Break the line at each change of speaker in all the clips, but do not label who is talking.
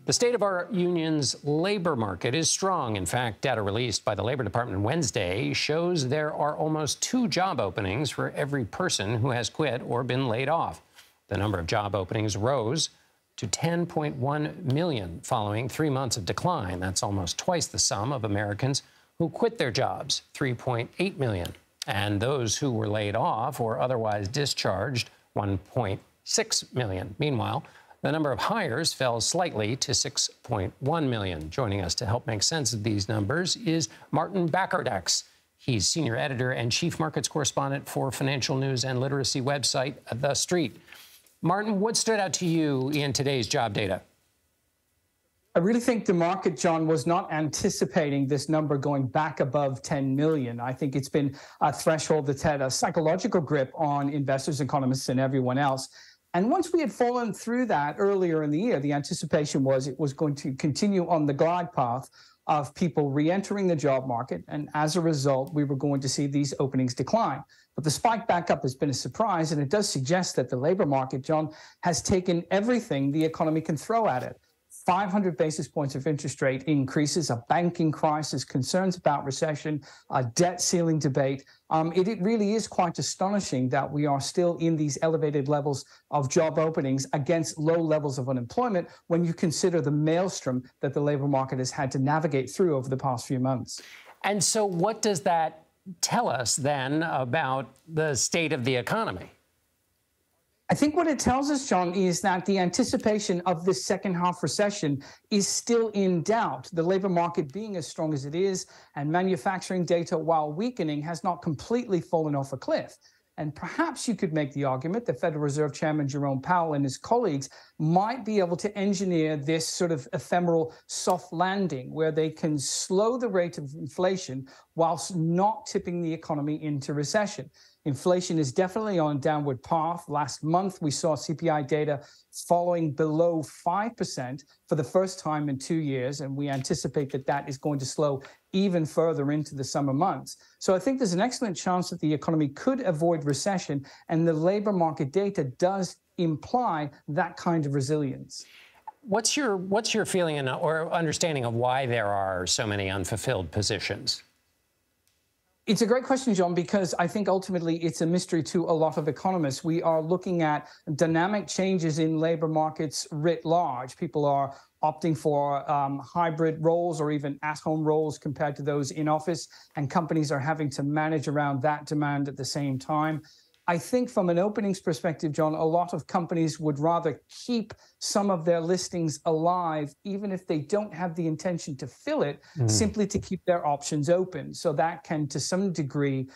The state of our union's labor market is strong. In fact, data released by the Labor Department Wednesday shows there are almost 2 job openings for every person who has quit or been laid off. The number of job openings rose to 10.1 million following 3 months of decline. That's almost twice the sum of Americans who quit their jobs, 3.8 million. And those who were laid off or otherwise discharged, 1.6 million. Meanwhile, the number of hires fell slightly to 6.1 million. Joining us to help make sense of these numbers is Martin Baccardax. He's senior editor and chief markets correspondent for financial news and literacy website TheStreet. Martin, what stood out to you in today's job data?
I really think the market, John, was not anticipating this number going back above 10 million. I think it's been a threshold that's had a psychological grip on investors, economists, and everyone else. And once we had fallen through that earlier in the year, the anticipation was it was going to continue on the glide path of people re-entering the job market. And as a result, we were going to see these openings decline. But the spike back up has been a surprise. And it does suggest that the labor market, John, has taken everything the economy can throw at it. 500 basis points of interest rate increases, a banking crisis, concerns about recession, a debt ceiling debate. It really is quite astonishing that we are still in these elevated levels of job openings against low levels of unemployment when you consider the maelstrom that the labor market has had to navigate through over the past few months.
And so what does that tell us then about the state of the economy?
I think what it tells us, John, is that the anticipation of this second half recession is still in doubt. The labor market being as strong as it is and manufacturing data, while weakening, has not completely fallen off a cliff. And perhaps you could make the argument that Federal Reserve Chairman Jerome Powell and his colleagues might be able to engineer this sort of ephemeral soft landing where they can slow the rate of inflation whilst not tipping the economy into recession. Inflation is definitely on a downward path. Last month, we saw CPI data falling below 5% for the first time in 2 years, and we anticipate that that is going to slow even further into the summer months. So I think there's an excellent chance that the economy could avoid recession, and the labor market data does imply that kind of resilience.
What's your feeling or understanding of why there are so many unfulfilled positions?
It's a great question, John, because I think ultimately it's a mystery to a lot of economists. We are looking at dynamic changes in labor markets writ large. People are opting for hybrid roles or even at-home roles compared to those in office, and companies are having to manage around that demand at the same time. I think from an openings perspective, John, a lot of companies would rather keep some of their listings alive, even if they don't have the intention to fill it, simply to keep their options open. So that can, to some degree,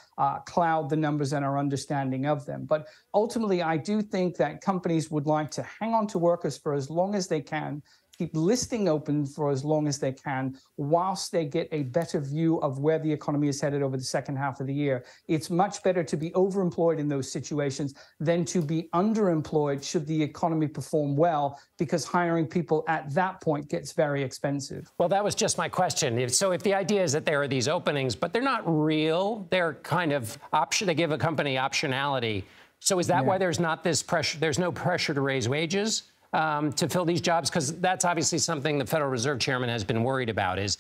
cloud the numbers and our understanding of them. But ultimately, I do think that companies would like to hang on to workers for as long as they can, keep listing open for as long as they can, whilst they get a better view of where the economy is headed over the second half of the year. It's much better to be overemployed in those situations than to be underemployed should the economy perform well, because hiring people at that point gets very expensive.
Well, that was just my question. So if the idea is that there are these openings, but they're not real, they're kind of they give a company optionality. So is that why there's not this pressure? There's no pressure to raise wages to fill these jobs? Because that's obviously something the Federal Reserve Chairman has been worried about, is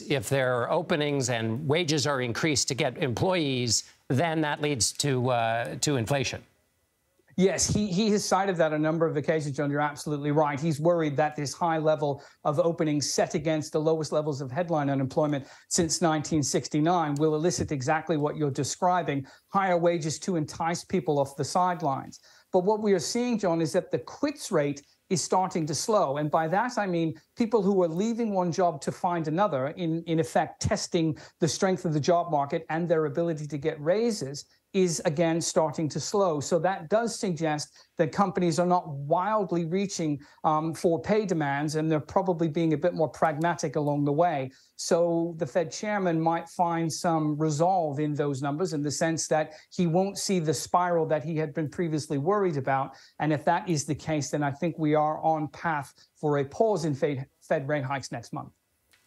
if there are openings and wages are increased to get employees, then that leads to inflation.
Yes, he has cited that on a number of occasions, John. You're absolutely right. He's worried that this high level of openings set against the lowest levels of headline unemployment since 1969 will elicit exactly what you're describing, higher wages to entice people off the sidelines. But what we are seeing, John, is that the quits rate is starting to slow. And by that, I mean people who are leaving one job to find another, in effect testing the strength of the job market and their ability to get raises, is again starting to slow. So that does suggest that companies are not wildly reaching for pay demands, and they're probably being a bit more pragmatic along the way. So the Fed chairman might find some resolve in those numbers, in the sense that he won't see the spiral that he had been previously worried about. And if that is the case, then I think we are on path for a pause in Fed rate hikes next month.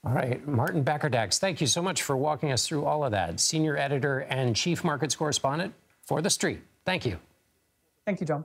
All right, Martin Baccardax, thank you so much for walking us through all of that. Senior editor and chief markets correspondent for TheStreet. Thank you.
Thank you, John.